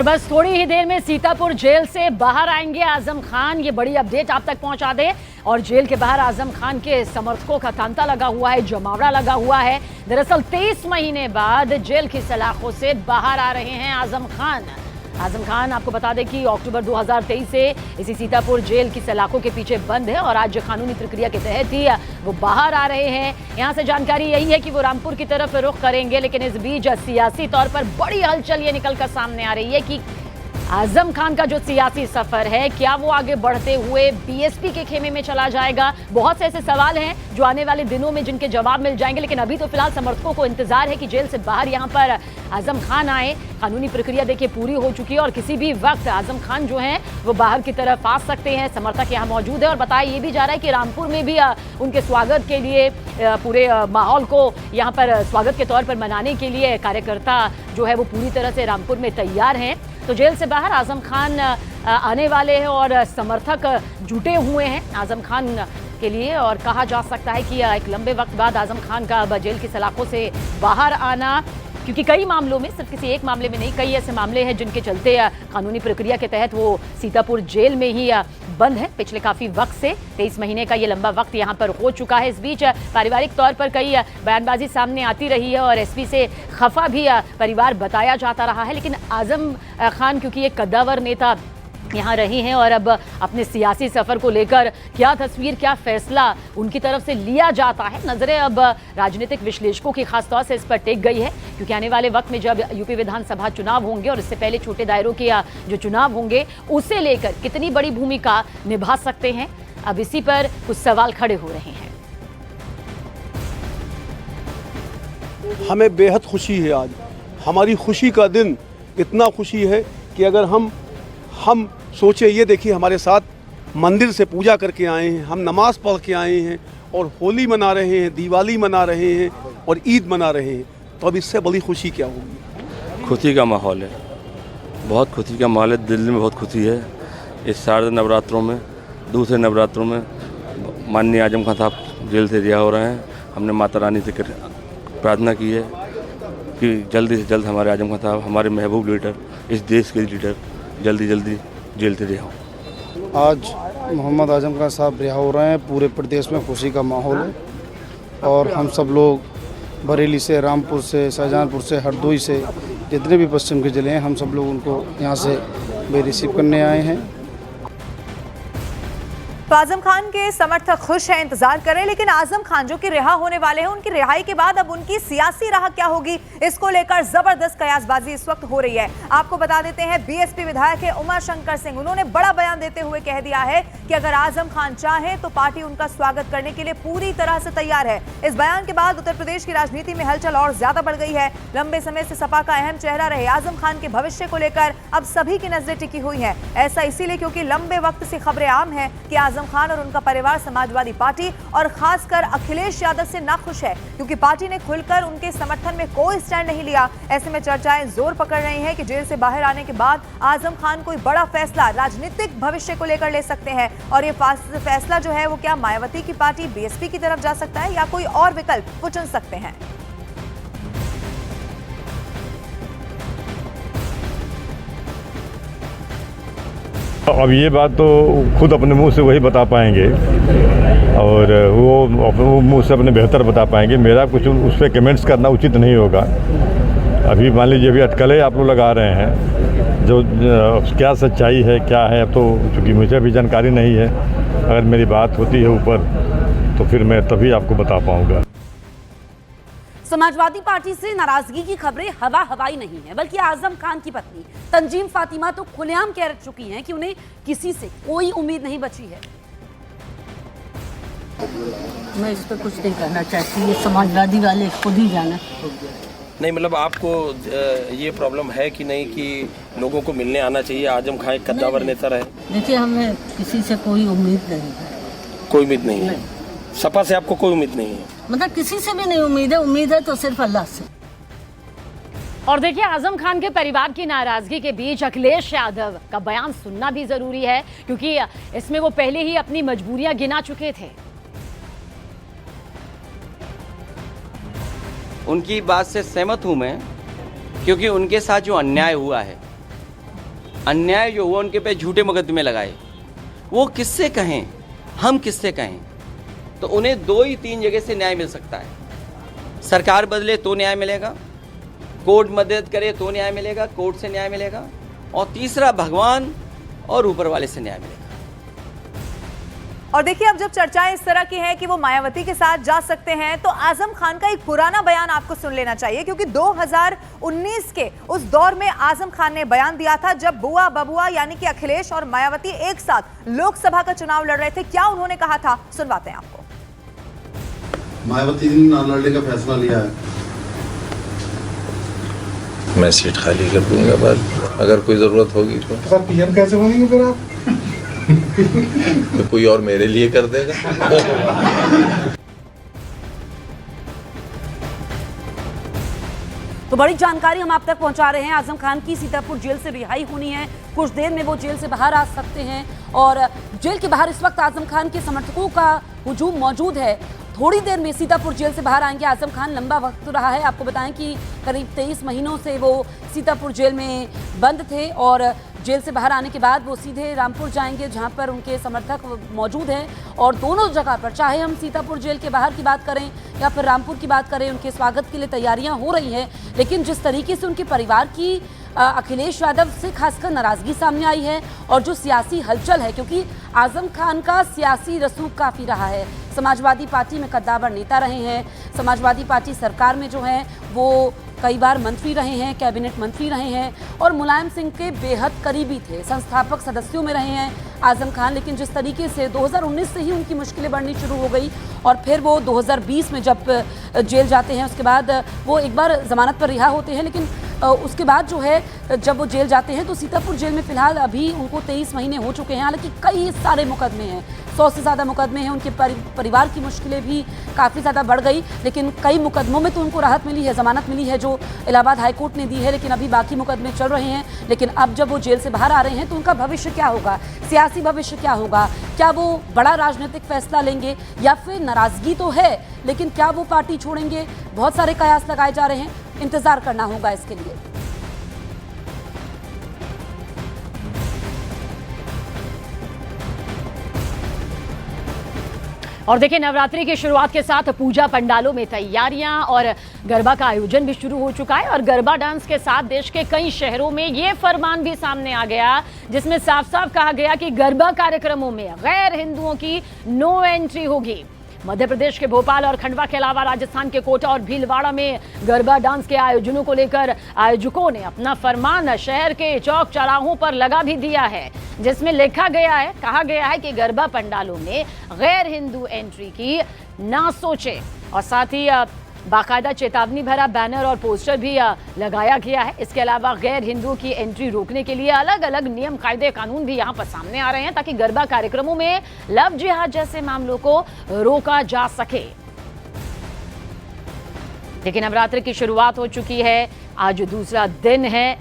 बस थोड़ी ही देर में सीतापुर जेल से बाहर आएंगे आजम खान। ये बड़ी अपडेट आप तक पहुंचा दे। और जेल के बाहर आजम खान के समर्थकों का तांता लगा हुआ है, जमावड़ा लगा हुआ है। दरअसल 23 महीने बाद जेल की सलाखों से बाहर आ रहे हैं आजम खान। आजम खान आपको बता दें कि अक्टूबर 2023 से इसी सीतापुर जेल की सलाखों के पीछे बंद है और आज कानूनी प्रक्रिया के तहत ही वो बाहर आ रहे हैं। यहां से जानकारी यही है कि वो रामपुर की तरफ रुख करेंगे, लेकिन इस बीच सियासी तौर पर बड़ी हलचल ये निकलकर सामने आ रही है कि आजम खान का जो सियासी सफर है, क्या वो आगे बढ़ते हुए बीएसपी के खेमे में चला जाएगा। बहुत से ऐसे सवाल हैं जो आने वाले दिनों में जिनके जवाब मिल जाएंगे, लेकिन अभी तो फिलहाल समर्थकों को इंतजार है कि जेल से बाहर यहां पर आजम खान आए। कानूनी प्रक्रिया देखिए पूरी हो चुकी है और किसी भी वक्त आजम खान जो हैं वो बाहर की तरफ आ सकते हैं। समर्थक यहाँ मौजूद है और बताया ये भी जा रहा है कि रामपुर में भी उनके स्वागत के लिए पूरे माहौल को यहाँ पर स्वागत के तौर पर मनाने के लिए कार्यकर्ता जो है वो पूरी तरह से रामपुर में तैयार हैं। तो जेल से बाहर आजम खान आने वाले हैं और समर्थक जुटे हुए हैं आजम खान के लिए। और कहा जा सकता है कि एक लंबे वक्त बाद आजम खान का अब जेल की सलाखों से बाहर आना, क्योंकि कई मामलों में, सिर्फ किसी एक मामले में नहीं, कई ऐसे मामले हैं जिनके चलते कानूनी प्रक्रिया के तहत वो सीतापुर जेल में ही बंद है पिछले काफी वक्त से। 23 महीने का ये लंबा वक्त यहाँ पर हो चुका है। इस बीच पारिवारिक तौर पर कई बयानबाजी सामने आती रही है और एसपी से खफा भी परिवार बताया जाता रहा है, लेकिन आजम खान क्योंकि एक कद्दावर नेता यहाँ रही हैं और अब अपने सियासी सफर को लेकर क्या तस्वीर, क्या फैसला उनकी तरफ से लिया जाता है, नजरें अब राजनीतिक विश्लेषकों की खासतौर से इस पर टेक गई है। क्योंकि आने वाले वक्त में जब यूपी विधानसभा चुनाव होंगे और इससे पहले छोटे दायरों के जो चुनाव होंगे, उसे लेकर कितनी बड़ी भूमिका निभा सकते हैं, अब इसी पर कुछ सवाल खड़े हो रहे हैं। हमें बेहद खुशी है आज। हमारी खुशी का दिन इतना खुशी है कि अगर हम सोचे, ये देखिए हमारे साथ मंदिर से पूजा करके आए हैं, हम नमाज पढ़ के आए हैं और होली मना रहे हैं, दिवाली मना रहे हैं और ईद मना रहे हैं, तो अब इससे बड़ी खुशी क्या होगी। खुशी का माहौल है, बहुत खुशी का माहौल है। दिल्ली में बहुत खुशी है। इस शारद नवरात्रों में, दूसरे नवरात्रों में माननीय आजम खान साहब जेल से रिहा हो रहे हैं। हमने माता रानी से प्रार्थना की है कि जल्दी से जल्द हमारे आजम खान साहब, हमारे महबूब लीडर, इस देश के लीडर जल्दी जेल से रिहा हो। आज मोहम्मद आजम खान साहब रिहा हो रहे हैं। पूरे प्रदेश में खुशी का माहौल है और हम सब लोग बरेली से, रामपुर से, शाहजहांपुर से, हरदोई से, जितने भी पश्चिम के ज़िले हैं, हम सब लोग उनको यहाँ से रिसीव करने आए हैं। तो आजम खान के समर्थक खुश हैं, इंतजार कर रहे हैं, लेकिन आजम खान जो कि रिहा होने वाले हैं, उनकी रिहाई के बाद अब उनकी सियासी राह क्या होगी, इसको लेकर जबरदस्त कयासबाजी इस वक्त हो रही है। आपको बता देते हैं, बीएसपी विधायक है उमर शंकर सिंह, उन्होंने बड़ा बयान देते हुए कह दिया है कि अगर आजम खान चाहे तो पार्टी उनका स्वागत करने के लिए पूरी तरह से तैयार है। इस बयान के बाद उत्तर प्रदेश की राजनीति में हलचल और ज्यादा बढ़ गई है। लंबे समय से सपा का अहम चेहरा रहे आजम खान के भविष्य को लेकर अब सभी की नजरें टिकी हुई है। ऐसा इसीलिए क्योंकि लंबे वक्त से खबरें आम है कि आजम खान और उनका परिवार समाजवादी पार्टी और खासकर अखिलेश यादव से नाखुश है, क्योंकि पार्टी ने खुलकर उनके समर्थन में कोई स्टैंड नहीं लिया। ऐसे में चर्चाएं जोर पकड़ रही हैं कि जेल से बाहर आने के बाद आजम खान कोई बड़ा फैसला राजनीतिक भविष्य को लेकर ले सकते हैं और ये फैसला जो है वो क्या मायावती की पार्टी बीएसपी की तरफ जा सकता है या कोई और विकल्प वो चुन सकते हैं। अब ये बात तो खुद अपने मुंह से वही बता पाएंगे और वो मुंह से अपने बेहतर बता पाएंगे। मेरा कुछ उस पर कमेंट्स करना उचित नहीं होगा। अभी मान लीजिए अभी अटकलें आप लोग लगा रहे हैं, जो क्या सच्चाई है क्या है, अब तो चूँकि मुझे भी जानकारी नहीं है। अगर मेरी बात होती है ऊपर तो फिर मैं तभी आपको बता पाऊँगा। समाजवादी पार्टी से नाराजगी की खबरें हवाई नहीं है, बल्कि आजम खान की पत्नी तंजीम फातिमा तो खुलेआम कह चुकी हैं कि उन्हें किसी से कोई उम्मीद नहीं बची है। मैं इस पर कुछ नहीं कहना चाहती, ये समाजवादी वाले खुद ही जाना। नहीं, मतलब आपको ये प्रॉब्लम है कि नहीं कि लोगों को मिलने आना चाहिए, आजम खान एक कद्दावर नेता रहे। देखिए, हमें किसी से कोई उम्मीद नहीं है। कोई उम्मीद नहीं है? सपा से आपको कोई उम्मीद नहीं है? मतलब किसी से भी नहीं उम्मीद है तो सिर्फ अल्लाह से। और देखिए, आजम खान के परिवार की नाराजगी के बीच अखिलेश यादव का बयान सुनना भी जरूरी है, क्योंकि इसमें वो पहले ही अपनी मजबूरियां गिना चुके थे। उनकी बात से सहमत हूं मैं, क्योंकि उनके साथ जो अन्याय हुआ है अन्याय जो हुआ उनके पे झूठे मुकदमे लगाए, वो किससे कहें, हम किससे कहें? तो उन्हें 2 ही 3 जगह से न्याय मिल सकता है। सरकार बदले तो न्याय मिलेगा, कोर्ट मदद करे तो न्याय मिलेगा, कोर्ट से न्याय मिलेगा, और तीसरा भगवान और ऊपर वाले से न्याय मिलेगा। और देखिए, अब जब चर्चाएं इस तरह की हैं कि वो मायावती के साथ जा सकते हैं, तो आजम खान का एक पुराना बयान आपको सुन लेना चाहिए, क्योंकि 2019 के उस दौर में आजम खान ने बयान दिया था जब बुआ बबुआ यानी कि अखिलेश और मायावती एक साथ लोकसभा का चुनाव लड़ रहे थे। क्या उन्होंने कहा था, सुनवाते हैं आपको। मायावती ने ना लड़ने का फैसला लिया है, मैं सीट खाली कर दूंगा बाद अगर कोई जरूरत होगी तो। सर पीएम कैसे बनेंगे फिर आप? तो कोई और मेरे लिए कर देगा। तो बड़ी जानकारी हम आप तक पहुंचा रहे हैं। आजम खान की सीतापुर जेल से रिहाई होनी है, कुछ देर में वो जेल से बाहर आ सकते हैं, और जेल के बाहर इस वक्त आजम खान के समर्थकों का हुजूम मौजूद है। थोड़ी देर में सीतापुर जेल से बाहर आएंगे आजम खान। लंबा वक्त रहा है, आपको बताएं कि करीब 23 महीनों से वो सीतापुर जेल में बंद थे, और जेल से बाहर आने के बाद वो सीधे रामपुर जाएंगे जहां पर उनके समर्थक मौजूद हैं। और दोनों जगह पर, चाहे हम सीतापुर जेल के बाहर की बात करें या फिर रामपुर की बात करें, उनके स्वागत के लिए तैयारियां हो रही हैं। लेकिन जिस तरीके से उनके परिवार की अखिलेश यादव से खासकर नाराजगी सामने आई है, और जो सियासी हलचल है, क्योंकि आजम खान का सियासी रसूख काफ़ी रहा है। समाजवादी पार्टी में कद्दावर नेता रहे हैं, समाजवादी पार्टी सरकार में जो है वो कई बार मंत्री रहे हैं, कैबिनेट मंत्री रहे हैं, और मुलायम सिंह के बेहद करीबी थे, संस्थापक सदस्यों में रहे हैं आजम खान। लेकिन जिस तरीके से 2019 से ही उनकी मुश्किलें बढ़नी शुरू हो गई, और फिर वो 2020 में जब जेल जाते हैं, उसके बाद वो एक बार जमानत पर रिहा होते हैं, लेकिन उसके बाद जो है जब वो जेल जाते हैं तो सीतापुर जेल में फिलहाल अभी उनको 23 महीने हो चुके हैं। हालांकि कई सारे मुकदमे हैं, 100 से ज़्यादा मुकदमे हैं, उनके परिवार की मुश्किलें भी काफ़ी ज़्यादा बढ़ गई, लेकिन कई मुकदमों में तो उनको राहत मिली है, ज़मानत मिली है जो इलाहाबाद हाईकोर्ट ने दी है, लेकिन अभी बाकी मुकदमे चल रहे हैं। लेकिन अब जब वो जेल से बाहर आ रहे हैं तो उनका भविष्य क्या होगा, सियासी भविष्य क्या होगा? क्या वो बड़ा राजनीतिक फैसला लेंगे, या फिर नाराज़गी तो है लेकिन क्या वो पार्टी छोड़ेंगे? बहुत सारे कयास लगाए जा रहे हैं, इंतजार करना होगा इसके लिए। और देखिए, नवरात्रि की शुरुआत के साथ पूजा पंडालों में तैयारियां और गरबा का आयोजन भी शुरू हो चुका है, और गरबा डांस के साथ देश के कई शहरों में ये फरमान भी सामने आ गया जिसमें साफ साफ कहा गया कि गरबा कार्यक्रमों में गैर हिंदुओं की नो एंट्री होगी। मध्य प्रदेश के भोपाल और खंडवा के अलावा राजस्थान के कोटा और भीलवाड़ा में गरबा डांस के आयोजनों को लेकर आयोजकों ने अपना फरमान शहर के चौक चौराहों पर लगा भी दिया है, जिसमें कहा गया है कि गरबा पंडालों में गैर हिंदू एंट्री की ना सोचे, और साथ ही बाकायदा चेतावनी भरा बैनर और पोस्टर भी लगाया गया है। इसके अलावा गैर हिंदुओं की एंट्री रोकने के लिए अलग अलग नियम कायदे कानून भी यहाँ पर सामने आ रहे हैं, ताकि गरबा कार्यक्रमों में लव जिहाद जैसे मामलों को रोका जा सके। लेकिन नवरात्रि की शुरुआत हो चुकी है, आज दूसरा दिन है,